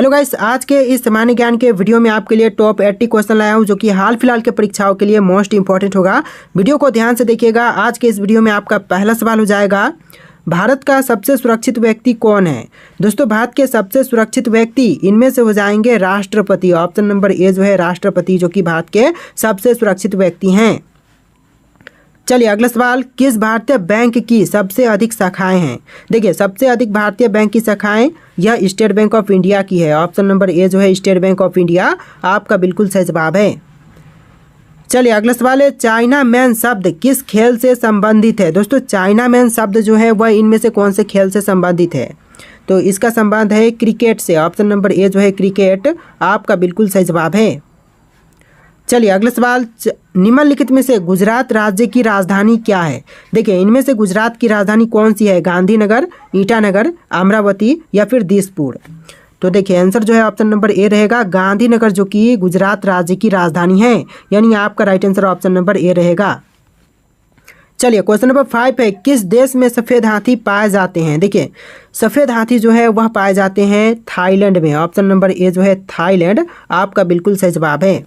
Hello guys, आज के इस सामान्य ज्ञान के वीडियो में आपके लिए टॉप 80 क्वेश्चन लाया हूं जो कि हाल फिलहाल के परीक्षाओं के लिए मोस्ट इंपॉर्टेंट होगा। वीडियो को ध्यान से देखिएगा। आज के इस वीडियो में आपका पहला सवाल हो जाएगा, भारत का सबसे सुरक्षित व्यक्ति कौन है। दोस्तों, भारत के सबसे सुरक्षित व्यक्ति इनमें से हो जाएंगे राष्ट्रपति। ऑप्शन नंबर ए जो है राष्ट्रपति, जो कि भारत के सबसे सुरक्षित व्यक्ति हैं। चलिए अगला सवाल, किस भारतीय बैंक की सबसे अधिक शाखाएं हैं। देखिए, सबसे अधिक भारतीय बैंक की शाखाएं यह स्टेट बैंक ऑफ इंडिया की है। ऑप्शन नंबर ए जो है स्टेट बैंक ऑफ इंडिया आपका बिल्कुल सही जवाब है। चलिए अगला सवाल है, चाइना मैन शब्द किस खेल से संबंधित है। दोस्तों, चाइना मैन शब्द जो है वह इनमें से कौन से खेल से संबंधित है। तो इसका संबंध है क्रिकेट से। ऑप्शन नंबर ए जो है क्रिकेट आपका बिल्कुल सही जवाब है। चलिए अगला सवाल, निम्नलिखित में से गुजरात राज्य की राजधानी क्या है। देखिए, इनमें से गुजरात की राजधानी कौन सी है, गांधीनगर, ईटानगर, अमरावती या फिर दिसपुर। तो देखिए आंसर जो है ऑप्शन नंबर ए रहेगा, गांधीनगर, जो कि गुजरात राज्य की राजधानी है। यानी आपका राइट आंसर ऑप्शन नंबर ए रहेगा। चलिए क्वेश्चन नंबर 5 है, किस देश में सफ़ेद हाथी पाए जाते हैं। देखिए, सफ़ेद हाथी जो है वह पाए जाते हैं थाईलैंड में। ऑप्शन नंबर ए जो है थाईलैंड आपका बिल्कुल सही जवाब है।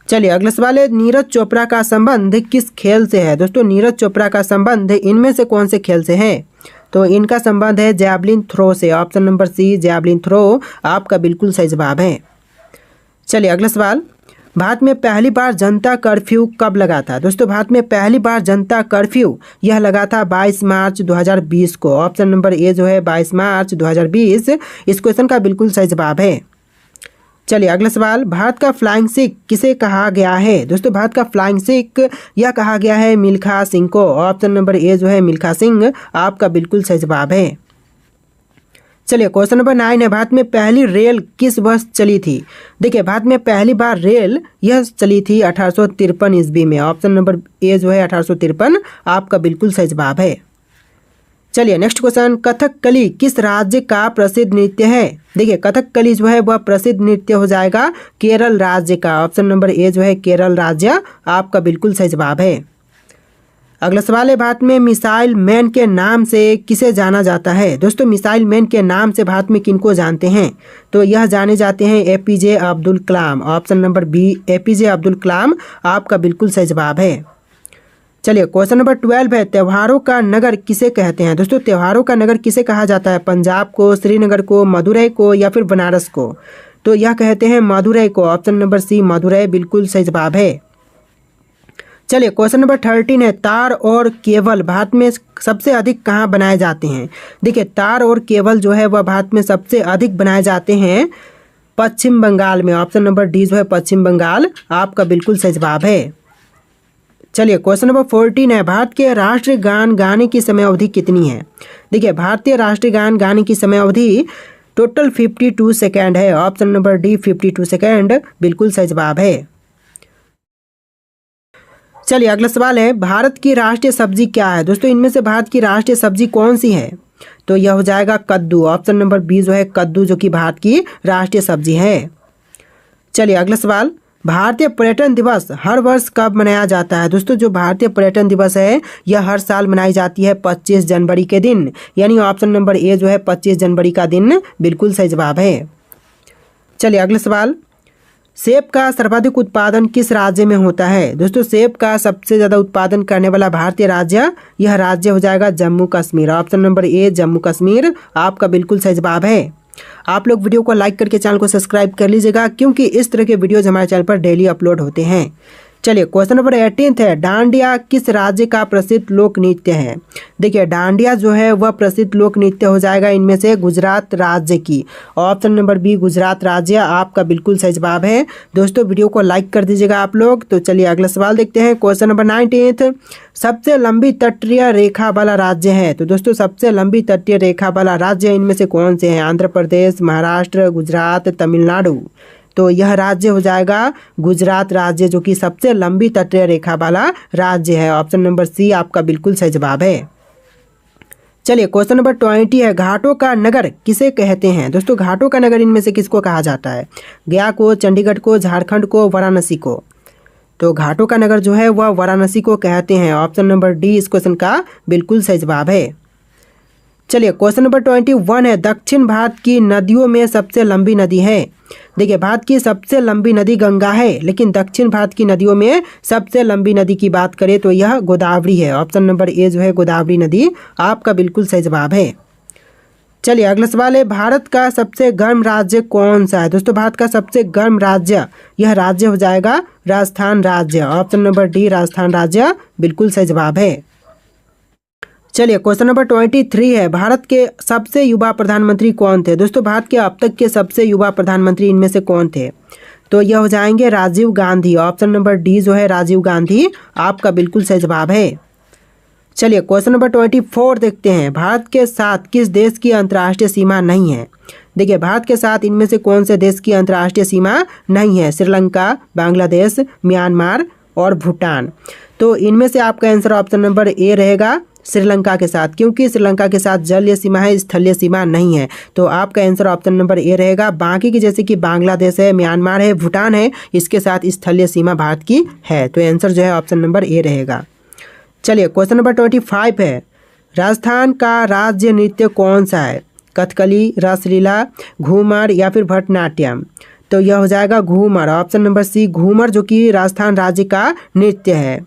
चलिए अगला सवाल है, नीरज चोपड़ा का संबंध किस खेल से है। दोस्तों, नीरज चोपड़ा का संबंध इनमें से कौन से खेल से है। तो इनका संबंध है जैवलिन थ्रो से। Option number C javelin throw आपका बिल्कुल सही जवाब है। चलिए अगला सवाल, भारत में पहली बार जनता कर्फ्यू कब लगा था। दोस्तों, भारत में पहली बार जनता कर्फ्यू यह लगा था 22 मार्च 2020 को। ऑप्शन नंबर ए जो है 22 मार्च 2020 इस क्वेश्चन का बिल्कुल सही जवाब है। चलिए अगला सवाल, भारत का फ्लाइंग सिख किसे कहा गया है। दोस्तों, भारत का फ्लाइंग सिख यह कहा गया है मिल्खा सिंह को। ऑप्शन नंबर ए जो है मिल्खा सिंह आपका बिल्कुल सही जवाब है। चलिए क्वेश्चन नंबर 9 है, भारत में पहली रेल किस वर्ष चली थी। देखिए, भारत में पहली बार रेल यह चली थी 1853 ईस्वी में। ऑप्शन नंबर ए जो है 1853 आपका बिल्कुल सही जवाब है। चलिए नेक्स्ट क्वेश्चन, कथकली किस राज्य का प्रसिद्ध नृत्य है। देखिए, कथकली जो है वह प्रसिद्ध नृत्य हो जाएगा केरल राज्य का। ऑप्शन नंबर ए जो है केरल राज्य आपका बिल्कुल सही जवाब है। अगला सवाल है, भारत में मिसाइल मैन के नाम से किसे जाना जाता है। दोस्तों, मिसाइल मैन के नाम से भारत में किनको जानते हैं। तो यह जाने जाते हैं APJ Abdul Kalam. Option number B APJ Abdul Kalam आपका बिल्कुल सही जवाब है। चलिए क्वेश्चन नंबर 12 है, त्योहारों का नगर किसे कहते हैं। दोस्तों, त्योहारों का नगर किसे कहा जाता है, पंजाब को, श्रीनगर को, मदुरई को या फिर बनारस को। तो यह कहते हैं मदुरई को। ऑप्शन नंबर सी मदुरई बिल्कुल सही जवाब है। चलिए क्वेश्चन नंबर 13 है, तार और केबल भारत में सबसे अधिक कहाँ बनाए जाते हैं। देखिए, तार और केबल जो है वह भारत में सबसे अधिक बनाए जाते हैं पश्चिम बंगाल में। ऑप्शन नंबर डी जो है पश्चिम बंगाल आपका बिल्कुल सही जवाब है। चलिए क्वेश्चन नंबर 14 है, भारत के राष्ट्रीय गान गाने की समय अवधि कितनी है। देखिए, भारतीय राष्ट्रीय गान गाने की समय अवधि टोटल 52 सेकेंड है। ऑप्शन नंबर डी 52 सेकेंड बिल्कुल सही जवाब है। चलिए अगला सवाल है, भारत की राष्ट्रीय सब्जी क्या है। दोस्तों, इनमें से भारत की राष्ट्रीय सब्जी कौन सी है। तो यह हो जाएगा कद्दू। ऑप्शन नंबर बी जो है कद्दू, जो कि भारत की राष्ट्रीय सब्जी है। चलिए अगला सवाल, भारतीय पर्यटन दिवस हर वर्ष कब मनाया जाता है। दोस्तों, जो भारतीय पर्यटन दिवस है यह हर साल मनाई जाती है 25 जनवरी के दिन। यानी ऑप्शन नंबर ए जो है 25 जनवरी का दिन बिल्कुल सही जवाब है। चलिए अगला सवाल, सेब का सर्वाधिक उत्पादन किस राज्य में होता है। दोस्तों, सेब का सबसे ज़्यादा उत्पादन करने वाला भारतीय राज्य यह राज्य हो जाएगा जम्मू कश्मीर। ऑप्शन नंबर ए जम्मू कश्मीर आपका बिल्कुल सही जवाब है। आप लोग वीडियो को लाइक करके चैनल को सब्सक्राइब कर लीजिएगा, क्योंकि इस तरह के वीडियोज हमारे चैनल पर डेली अपलोड होते हैं। चलिए क्वेश्चन नंबर 18 है, डांडिया किस राज्य का प्रसिद्ध लोक नृत्य है। देखिए, डांडिया जो है वह प्रसिद्ध लोक नृत्य हो जाएगा इनमें से गुजरात राज्य की। ऑप्शन नंबर बी गुजरात राज्य आपका बिल्कुल सही जवाब है। दोस्तों, वीडियो को लाइक कर दीजिएगा आप लोग। तो चलिए अगला सवाल देखते हैं। क्वेश्चन नंबर 19, सबसे लंबी तटीय रेखा वाला राज्य है। तो दोस्तों, सबसे लंबी तटीय रेखा वाला राज्य इनमें से कौन से हैं, आंध्र प्रदेश, महाराष्ट्र, गुजरात, तमिलनाडु। तो यह राज्य हो जाएगा गुजरात राज्य, जो कि सबसे लंबी तटीय रेखा वाला राज्य है। ऑप्शन नंबर सी आपका बिल्कुल सही जवाब है। चलिए क्वेश्चन नंबर 20 है, घाटों का नगर किसे कहते हैं। दोस्तों, घाटों का नगर इनमें से किसको कहा जाता है, गया को, चंडीगढ़ को, झारखंड को, वाराणसी को। तो घाटों का नगर जो है वह वाराणसी को कहते हैं। ऑप्शन नंबर डी इस क्वेश्चन का बिल्कुल सही जवाब है। चलिए क्वेश्चन नंबर 21 है, दक्षिण भारत की नदियों में सबसे लंबी नदी है। देखिए भारत की सबसे लंबी नदी गंगा है, लेकिन दक्षिण भारत की नदियों में सबसे लंबी नदी की बात करें तो यह गोदावरी है। ऑप्शन नंबर ए जो है गोदावरी नदी आपका बिल्कुल सही जवाब है। चलिए अगला सवाल है, भारत का सबसे गर्म राज्य कौन सा है। दोस्तों भारत का सबसे गर्म राज्य, यह राज्य हो जाएगा राजस्थान राज्य। ऑप्शन नंबर डी राजस्थान राज्य बिल्कुल सही जवाब है। चलिए क्वेश्चन नंबर 23 है, भारत के सबसे युवा प्रधानमंत्री कौन थे। दोस्तों भारत के अब तक के सबसे युवा प्रधानमंत्री इनमें से कौन थे, तो यह हो जाएंगे Rajiv Gandhi. Option number D जो है राजीव गांधी आपका बिल्कुल सही जवाब है। चलिए क्वेश्चन नंबर 24 देखते हैं, भारत के साथ किस देश की अंतर्राष्ट्रीय सीमा नहीं है। देखिए भारत के साथ इनमें से कौन से देश की अंतर्राष्ट्रीय सीमा नहीं है। श्रीलंका, बांग्लादेश, म्यांमार और भूटान। तो इनमें से आपका आंसर ऑप्शन नंबर ए रहेगा श्रीलंका के साथ, क्योंकि श्रीलंका के साथ जलीय सीमा है, स्थलीय सीमा नहीं है। तो आपका आंसर ऑप्शन नंबर ए रहेगा। बाकी की जैसे कि बांग्लादेश है, म्यांमार है, भूटान है, इसके साथ स्थलीय सीमा भारत की है। तो आंसर जो है ऑप्शन नंबर ए रहेगा। चलिए क्वेश्चन नंबर 25 है, राजस्थान का राज्य नृत्य कौन सा है। कथकली, रासलीला, घूमर या फिर भरतनाट्यम। तो यह हो जाएगा Ghoomar. Option number C Ghoomar जो कि राजस्थान राज्य का नृत्य है।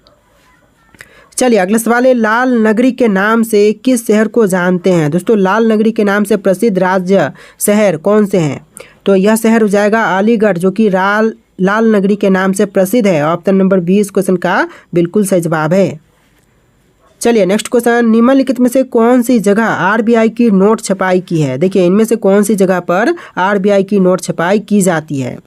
चलिए अगला सवाल है, लाल नगरी के नाम से किस शहर को जानते हैं। दोस्तों लाल नगरी के नाम से प्रसिद्ध राज्य शहर कौन से हैं। तो यह शहर हो जाएगा अलीगढ़ जो कि लाल नगरी के नाम से प्रसिद्ध है। ऑप्शन नंबर 20 क्वेश्चन का बिल्कुल सही जवाब है। चलिए नेक्स्ट क्वेश्चन, निम्नलिखित में से कौन सी जगह आरबीआई की नोट छपाई की है। देखिए इनमें से कौन सी जगह पर आरबीआई की नोट छपाई की जाती है।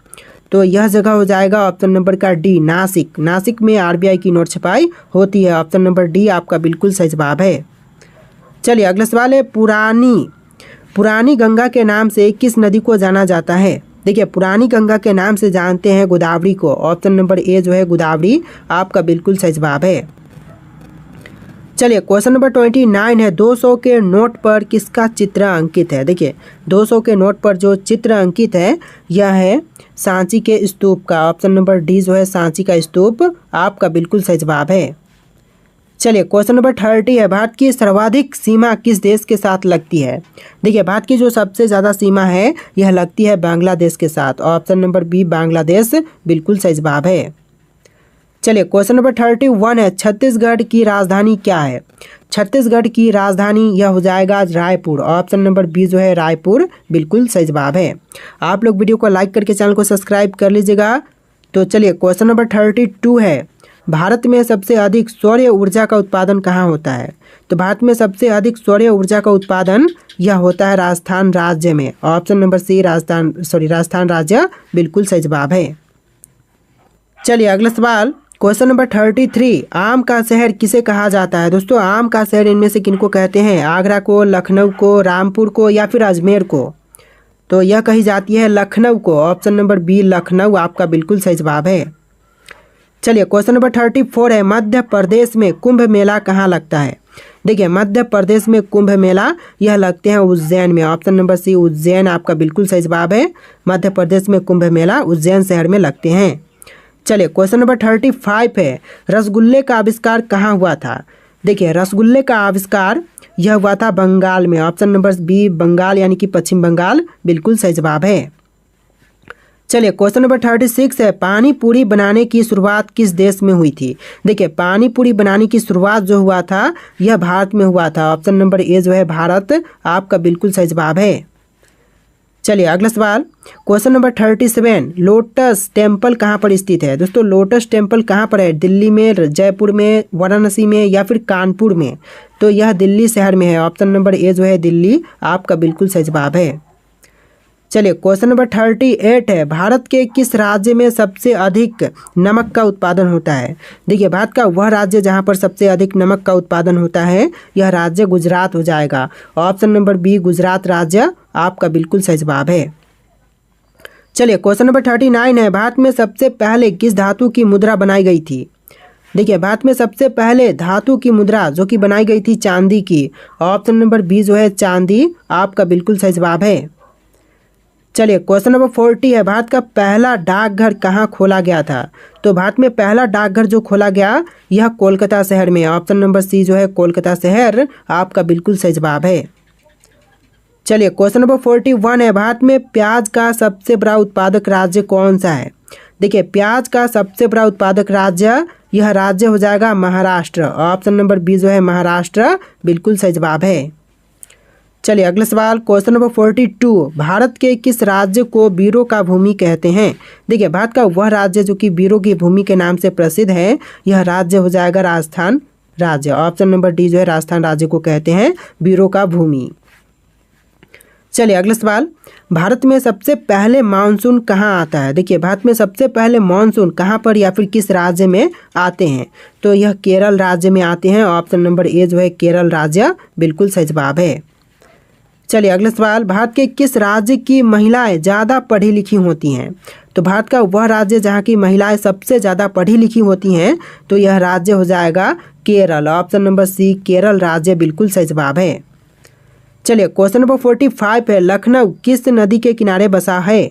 तो यह जगह हो जाएगा ऑप्शन नंबर का डी नासिक। नासिक में आरबीआई की नोट छपाई होती है। ऑप्शन नंबर डी आपका बिल्कुल सही जवाब है। चलिए अगला सवाल है, पुरानी गंगा के नाम से किस नदी को जाना जाता है। देखिए पुरानी गंगा के नाम से जानते हैं गोदावरी को। ऑप्शन नंबर ए जो है गोदावरी आपका बिल्कुल सही जवाब है। चलिए क्वेश्चन नंबर 29 है, 200 के नोट पर किसका चित्र अंकित है। देखिए 200 के नोट पर जो चित्र अंकित है यह है सांची के स्तूप का। ऑप्शन नंबर डी जो है सांची का स्तूप आपका बिल्कुल सही जवाब है। चलिए क्वेश्चन नंबर 30 है, भारत की सर्वाधिक सीमा किस देश के साथ लगती है। देखिए भारत की जो सबसे ज़्यादा सीमा है यह लगती है बांग्लादेश के साथ। ऑप्शन नंबर बी बांग्लादेश बिल्कुल सही जवाब है। चलिए क्वेश्चन नंबर 31 है, छत्तीसगढ़ की राजधानी क्या है। छत्तीसगढ़ की राजधानी यह हो जाएगा रायपुर। ऑप्शन नंबर बी जो है रायपुर बिल्कुल सही जवाब है। आप लोग वीडियो को लाइक करके चैनल को सब्सक्राइब कर लीजिएगा। तो चलिए क्वेश्चन नंबर 32 है, भारत में सबसे अधिक सौर ऊर्जा का उत्पादन कहाँ होता है। तो भारत में सबसे अधिक सौर ऊर्जा का उत्पादन यह होता है राजस्थान राज्य में। ऑप्शन नंबर सी राजस्थान राज्य बिल्कुल सही जवाब है। चलिए अगला सवाल, क्वेश्चन नंबर 33, आम का शहर किसे कहा जाता है। दोस्तों आम का शहर इनमें से किनको कहते हैं। आगरा को, लखनऊ को, रामपुर को या फिर अजमेर को। तो यह कही जाती है लखनऊ को। ऑप्शन नंबर बी लखनऊ आपका बिल्कुल सही जवाब है। चलिए क्वेश्चन नंबर 34 है, मध्य प्रदेश में कुंभ मेला कहाँ लगता है। देखिए मध्य प्रदेश में कुंभ मेला यह लगते हैं उज्जैन में। ऑप्शन नंबर सी उज्जैन आपका बिल्कुल सही जवाब है। मध्य प्रदेश में कुंभ मेला उज्जैन शहर में लगते हैं। चलिए क्वेश्चन नंबर 35 है, रसगुल्ले का आविष्कार कहाँ हुआ था। देखिए रसगुल्ले का आविष्कार यह हुआ था बंगाल में। ऑप्शन नंबर बी बंगाल यानी कि पश्चिम बंगाल बिल्कुल सही जवाब है। चलिए क्वेश्चन नंबर 36 है, पानी पूरी बनाने की शुरुआत किस देश में हुई थी। देखिए पानी पूरी बनाने की शुरुआत जो हुआ था यह भारत में हुआ था। ऑप्शन नंबर ए जो है भारत आपका बिल्कुल सही जवाब है। चलिए अगला सवाल, क्वेश्चन नंबर 37, लोटस टेम्पल कहाँ पर स्थित है। दोस्तों लोटस टेम्पल कहाँ पर है। दिल्ली में, जयपुर में, वाराणसी में या फिर कानपुर में। तो यह दिल्ली शहर में है। ऑप्शन नंबर ए जो है दिल्ली आपका बिल्कुल सही जवाब है। चलिए क्वेश्चन नंबर 38 है, भारत के किस राज्य में सबसे अधिक नमक का उत्पादन होता है। देखिए भारत का वह राज्य जहां पर सबसे अधिक नमक का उत्पादन होता है यह राज्य गुजरात हो जाएगा। ऑप्शन नंबर बी गुजरात राज्य आपका बिल्कुल सही जवाब है। चलिए क्वेश्चन नंबर 39 है, भारत में सबसे पहले किस धातु की मुद्रा बनाई गई थी। देखिए भारत में सबसे पहले धातु की मुद्रा जो कि बनाई गई थी चांदी की। ऑप्शन नंबर बी जो है चांदी आपका बिल्कुल सही जवाब है। चलिए क्वेश्चन नंबर 40 है, भारत का पहला डाकघर कहाँ खोला गया था। तो भारत में पहला डाकघर जो खोला गया यह कोलकाता शहर में। ऑप्शन नंबर सी जो है कोलकाता शहर आपका बिल्कुल सही जवाब है। चलिए क्वेश्चन नंबर 41 है, भारत में प्याज का सबसे बड़ा उत्पादक राज्य कौन सा है? देखिए प्याज का सबसे बड़ा उत्पादक राज्य, यह राज्य हो जाएगा महाराष्ट्र। ऑप्शन नंबर बी जो है महाराष्ट्र बिल्कुल सही जवाब है। चलिए अगला सवाल क्वेश्चन नंबर 42, भारत के किस राज्य को वीरों का भूमि कहते हैं? देखिए भारत का वह राज्य जो कि वीरों की भूमि के नाम से प्रसिद्ध है, यह राज्य हो जाएगा राजस्थान राज्य। ऑप्शन नंबर डी जो है राजस्थान राज्य को कहते हैं वीरों का भूमि। चलिए अगला सवाल, भारत में सबसे पहले मानसून कहाँ आता है? देखिए भारत में सबसे पहले मानसून कहाँ पर या फिर किस राज्य में आते हैं? तो यह केरल राज्य में आते हैं। ऑप्शन नंबर ए जो है केरल राज्य बिल्कुल सही जवाब है। चलिए अगला सवाल, भारत के किस राज्य की महिलाएं ज़्यादा पढ़ी लिखी होती हैं? तो भारत का वह राज्य जहाँ की महिलाएं सबसे ज़्यादा पढ़ी लिखी होती हैं, तो यह राज्य हो जाएगा Kerala. Option number C Kerala राज्य बिल्कुल सही जवाब है। चलिए क्वेश्चन नंबर 45 है, लखनऊ किस नदी के किनारे बसा है?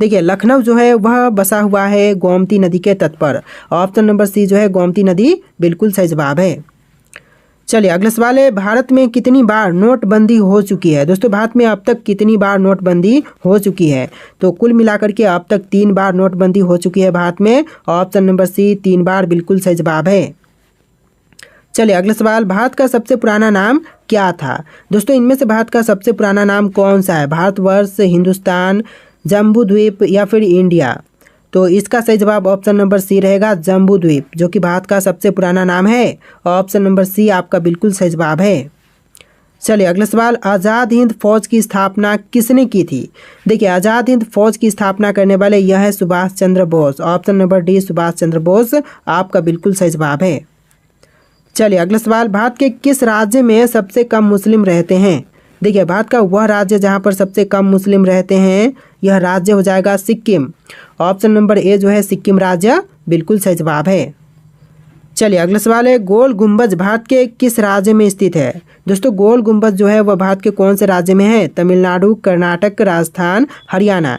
देखिए लखनऊ जो है वह बसा हुआ है गोमती नदी के तट पर। ऑप्शन नंबर सी जो है गोमती नदी बिल्कुल सही जवाब है। चलिए अगला सवाल है, भारत में कितनी बार नोटबंदी हो चुकी है? दोस्तों भारत में अब तक कितनी बार नोटबंदी हो चुकी है? तो कुल मिलाकर के अब तक 3 बार नोटबंदी हो चुकी है भारत में। ऑप्शन नंबर सी 3 बार बिल्कुल सही जवाब है। चलिए अगला सवाल, भारत का सबसे पुराना नाम क्या था? दोस्तों इनमें से भारत का सबसे पुराना नाम कौन सा है? भारतवर्ष, हिंदुस्तान, जम्बू द्वीप या फिर इंडिया? तो इसका सही जवाब ऑप्शन नंबर सी रहेगा जम्बू द्वीप, जो कि भारत का सबसे पुराना नाम है। ऑप्शन नंबर सी आपका बिल्कुल सही जवाब है। चलिए अगला सवाल, आज़ाद हिंद फौज की स्थापना किसने की थी? देखिए आज़ाद हिंद फौज की स्थापना करने वाले यह है Subhash Chandra Bose. Option number D Subhash Chandra Bose आपका बिल्कुल सही जवाब है। चलिए अगला सवाल, भारत के किस राज्य में सबसे कम मुस्लिम रहते हैं? देखिए भारत का वह राज्य जहाँ पर सबसे कम मुस्लिम रहते हैं, यह राज्य हो जाएगा सिक्किम। ऑप्शन नंबर ए जो है सिक्किम राज्य बिल्कुल सही जवाब है। चलिए अगला सवाल है, गोल गुंबज भारत के किस राज्य में स्थित है? दोस्तों गोल गुंबज जो है वह भारत के कौन से राज्य में है? तमिलनाडु, कर्नाटक, राजस्थान, हरियाणा?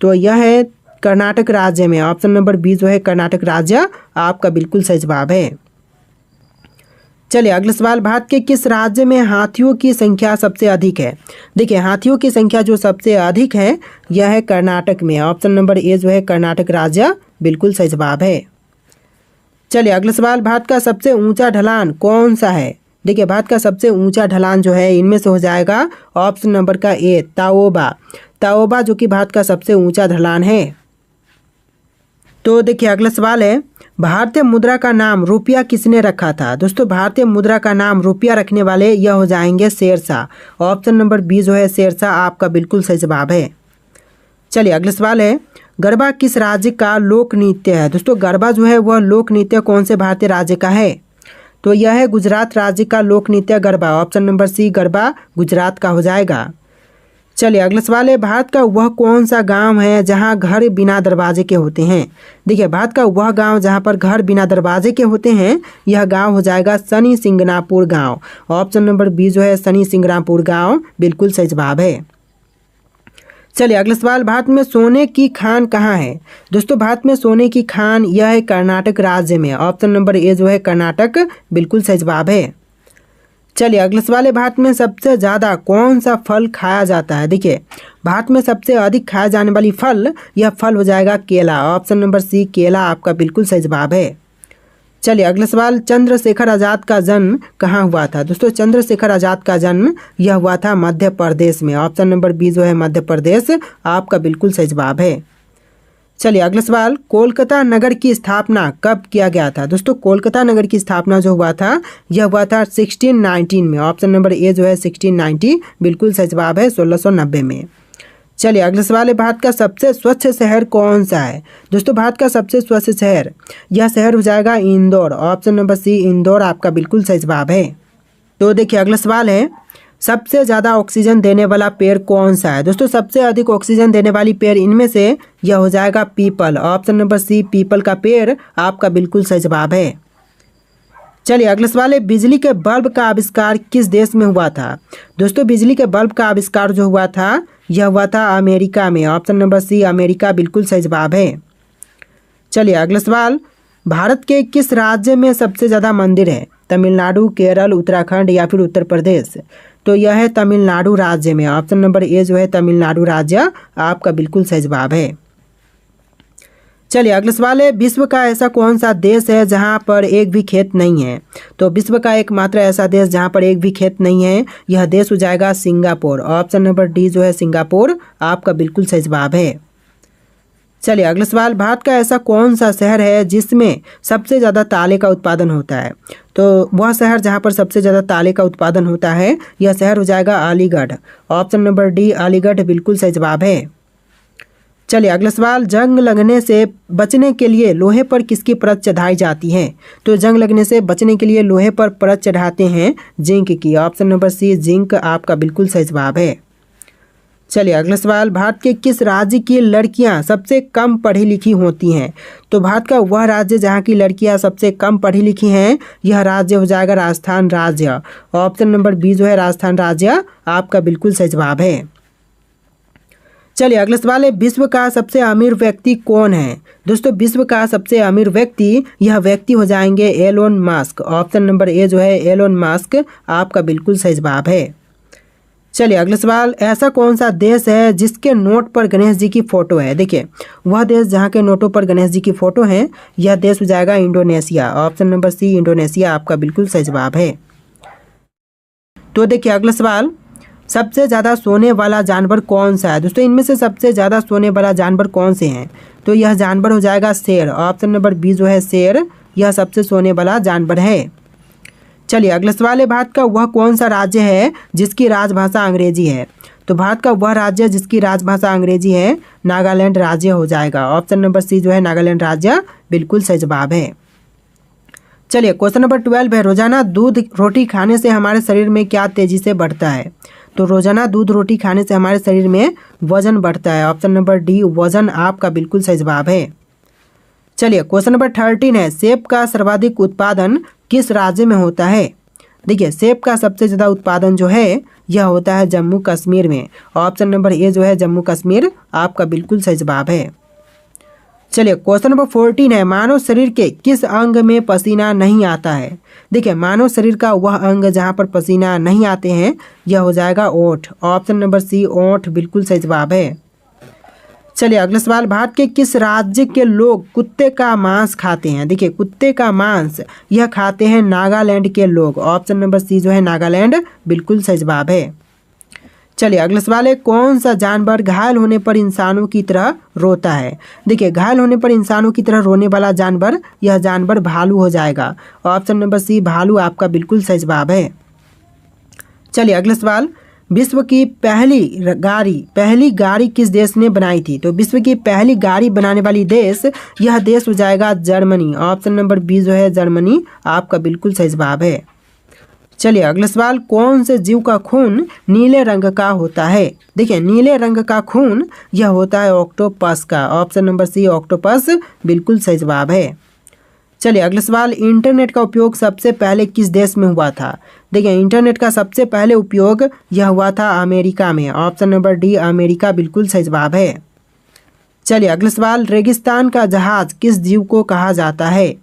तो यह है कर्नाटक राज्य में। ऑप्शन नंबर बी जो है कर्नाटक राज्य आपका बिल्कुल सही जवाब है। चलिए अगला सवाल, भारत के किस राज्य में हाथियों की संख्या सबसे अधिक है? देखिए हाथियों की संख्या जो सबसे अधिक है यह है कर्नाटक में। ऑप्शन नंबर ए जो है कर्नाटक राज्य बिल्कुल सही जवाब है। चलिए अगला सवाल, भारत का सबसे ऊंचा ढलान कौन सा है? देखिए भारत का सबसे ऊंचा ढलान जो है इनमें से हो जाएगा ऑप्शन नंबर का ए ताओबा। ताओबा जो कि भारत का सबसे ऊंचा ढलान है। तो देखिए अगला सवाल है, भारतीय मुद्रा का नाम रुपया किसने रखा था? दोस्तों भारतीय मुद्रा का नाम रुपया रखने वाले यह हो जाएंगे शेरशाह। ऑप्शन नंबर बी जो है शेरशाह आपका बिल्कुल सही जवाब है। चलिए अगला सवाल है, गरबा किस राज्य का लोक नृत्य है? दोस्तों गरबा जो है वह लोक नृत्य कौन से भारतीय राज्य का है? तो यह है गुजरात राज्य का लोक नृत्य Garba. Option number C Garba Gujarat का हो जाएगा। चलिए अगला सवाल है, भारत का वह कौन सा गांव है जहां घर बिना दरवाजे के होते हैं? देखिए भारत का वह गांव जहां पर घर बिना दरवाजे के होते हैं, यह गांव हो जाएगा शनि सिंगनापुर गांव। ऑप्शन नंबर बी जो है शनि सिंगनापुर गांव बिल्कुल सही जवाब है। चलिए अगला सवाल, भारत में सोने की खान कहाँ है? दोस्तों भारत में सोने की खान यह है कर्नाटक राज्य में। ऑप्शन नंबर ए जो है कर्नाटक बिल्कुल सही जवाब है। चलिए अगला सवाल है, भारत में सबसे ज़्यादा कौन सा फल खाया जाता है? देखिए भारत में सबसे अधिक खाया जाने वाली फल, यह फल हो जाएगा केला। ऑप्शन नंबर सी केला आपका बिल्कुल सही जवाब है। चलिए अगला सवाल, चंद्रशेखर आज़ाद का जन्म कहाँ हुआ था? दोस्तों चंद्रशेखर आज़ाद का जन्म यह हुआ था मध्य प्रदेश में। ऑप्शन नंबर बी जो है मध्य प्रदेश आपका बिल्कुल सही जवाब है। चलिए अगला सवाल, कोलकाता नगर की स्थापना कब किया गया था? दोस्तों कोलकाता नगर की स्थापना जो हुआ था यह हुआ था 1619 में। ऑप्शन नंबर ए जो है 1690 बिल्कुल सही जवाब है 1690 में। चलिए अगला सवाल है, भारत का सबसे स्वच्छ शहर कौन सा है? दोस्तों भारत का सबसे स्वच्छ शहर, यह शहर हो जाएगा Indore. Option number C Indore आपका बिल्कुल सही जवाब है। तो देखिए अगला सवाल है, सबसे ज़्यादा ऑक्सीजन देने वाला पेड़ कौन सा है? दोस्तों सबसे अधिक ऑक्सीजन देने वाली पेड़ इनमें से यह हो जाएगा people. Option number see people का पेड़ आपका बिल्कुल सही जवाब है। चलिए अगला सवाल है, बिजली के बल्ब का आविष्कार किस देश में हुआ था? दोस्तों बिजली के बल्ब का आविष्कार जो हुआ था यह हुआ था अमेरिका में। ऑप्शन नंबर सी अमेरिका बिल्कुल सही जवाब है। चलिए अगला सवाल, भारत के किस राज्य में सबसे ज़्यादा मंदिर है? तमिलनाडु, केरल, उत्तराखंड या फिर उत्तर प्रदेश? तो यह है तमिलनाडु राज्य में। ऑप्शन नंबर ए जो है तमिलनाडु राज्य आपका बिल्कुल सही जवाब है। चलिए अगला सवाल है, विश्व का ऐसा कौन सा देश है जहां पर एक भी खेत नहीं है? तो विश्व का एकमात्र ऐसा देश जहां पर एक भी खेत नहीं है, यह देश हो जाएगा सिंगापुर। ऑप्शन नंबर डी जो है सिंगापुर आपका बिल्कुल सही जवाब है। चलिए अगला सवाल, भारत का ऐसा कौन सा शहर है जिसमें सबसे ज़्यादा ताले का उत्पादन होता है? तो वह शहर जहां पर सबसे ज़्यादा ताले का उत्पादन होता है, यह शहर हो जाएगा Aligarh. Option number D Aligarh बिल्कुल सही जवाब है। चलिए अगला सवाल, जंग लगने से बचने के लिए लोहे पर किसकी परत चढ़ाई जाती है? तो जंग लगने से बचने के लिए लोहे पर परत चढ़ाते हैं जिंक की। ऑप्शन नंबर सी जिंक आपका बिल्कुल सही जवाब है। चलिए अगला सवाल, भारत के किस राज्य की लड़कियां सबसे कम पढ़ी लिखी होती हैं? तो भारत का वह राज्य जहां की लड़कियां सबसे कम पढ़ी लिखी हैं, यह राज्य हो जाएगा राजस्थान राज्य। ऑप्शन नंबर बी जो है राजस्थान राज्य आपका बिल्कुल सही जवाब है। चलिए अगला सवाल है, विश्व का सबसे अमीर व्यक्ति कौन है? दोस्तों विश्व का सबसे अमीर व्यक्ति, यह व्यक्ति हो जाएंगे Elon Musk. Option number A जो है एलोन मस्क आपका बिल्कुल सही जवाब है। चलिए अगला सवाल, ऐसा कौन सा देश है जिसके नोट पर गणेश जी की फोटो है? देखिए वह देश जहाँ के नोटों पर गणेश जी की फोटो है, यह देश हो जाएगा Indonesia. Option number C Indonesia आपका बिल्कुल सही जवाब है। तो देखिए अगला सवाल, सबसे ज़्यादा सोने वाला जानवर कौन सा है? दोस्तों इनमें से सबसे ज़्यादा सोने वाला जानवर कौन से हैं? तो यह जानवर हो जाएगा शेर। ऑप्शन नंबर बी जो है शेर, यह सबसे सोने वाला जानवर है। चलिए अगला सवाल है, भारत का वह कौन सा राज्य है जिसकी राजभाषा अंग्रेजी है? तो भारत का वह राज्य जिसकी राजभाषा अंग्रेजी है, नागालैंड राज्य हो जाएगा। ऑप्शन नंबर सी जो है नागालैंड राज्य बिल्कुल सही जवाब है। चलिए क्वेश्चन नंबर 12 है, रोजाना दूध रोटी खाने से हमारे शरीर में क्या तेजी से बढ़ता है? तो रोजाना दूध रोटी खाने से हमारे शरीर में वजन बढ़ता है। ऑप्शन नंबर डी वजन आपका बिल्कुल सही जवाब है। चलिए क्वेश्चन नंबर 13 है, सेब का सर्वाधिक उत्पादन किस राज्य में होता है? देखिए सेब का सबसे ज़्यादा उत्पादन जो है यह होता है जम्मू कश्मीर में। ऑप्शन नंबर ए जो है जम्मू कश्मीर आपका बिल्कुल सही जवाब है। चलिए क्वेश्चन नंबर 14 है, मानव शरीर के किस अंग में पसीना नहीं आता है? देखिए मानव शरीर का वह अंग जहाँ पर पसीना नहीं आते हैं, यह हो जाएगा ओठ। ऑप्शन नंबर सी ओठ बिल्कुल सही जवाब है। चलिए अगला सवाल, भारत के किस राज्य के लोग कुत्ते का मांस खाते हैं? देखिए कुत्ते का मांस यह खाते हैं नागालैंड के लोग। ऑप्शन नंबर सी जो है नागालैंड बिल्कुल सही जवाब है। चलिए अगला सवाल है, कौन सा जानवर घायल होने पर इंसानों की तरह रोता है? देखिए घायल होने पर इंसानों की तरह रोने वाला जानवर, यह जानवर भालू हो जाएगा। ऑप्शन नंबर सी भालू आपका बिल्कुल सही जवाब है। चलिए अगला सवाल, विश्व की पहली गाड़ी किस देश ने बनाई थी? तो विश्व की पहली गाड़ी बनाने वाली देश, यह देश हो जाएगा जर्मनी। ऑप्शन नंबर बी जो है जर्मनी आपका बिल्कुल सही जवाब है। चलिए अगला सवाल, कौन से जीव का खून नीले रंग का होता है? देखिए नीले रंग का खून यह होता है ऑक्टोपस का। ऑप्शन नंबर सी ऑक्टोपस बिल्कुल सही जवाब है। चलिए अगला सवाल, इंटरनेट का उपयोग सबसे पहले किस देश में हुआ था? देखिए इंटरनेट का सबसे पहले उपयोग यह हुआ था अमेरिका में। ऑप्शन नंबर डी अमेरिका बिल्कुल सही जवाब है। चलिए अगला सवाल, रेगिस्तान का जहाज किस जीव को कहा जाता है?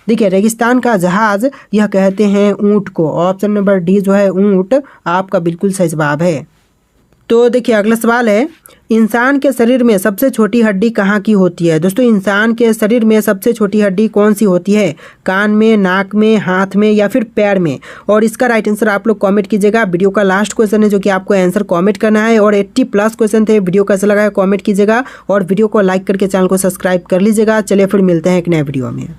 देखिए रेगिस्तान का जहाज यह कहते हैं ऊंट को। ऑप्शन नंबर डी जो है ऊंट आपका बिल्कुल सही जवाब है। तो देखिए अगला सवाल है, इंसान के शरीर में सबसे छोटी हड्डी कहाँ की होती है? दोस्तों इंसान के शरीर में सबसे छोटी हड्डी कौन सी होती है? कान में, नाक में, हाथ में या फिर पैर में? और इसका राइट आंसर आप लोग कमेंट कीजिएगा। वीडियो का लास्ट क्वेश्चन है जो कि आपको आंसर कमेंट करना है, और 80+ क्वेश्चन थे। वीडियो कैसा लगा है कमेंट कीजिएगा, और वीडियो को लाइक करके चैनल को सब्सक्राइब कर लीजिएगा। चलिए फिर मिलते हैं एक नए वीडियो में।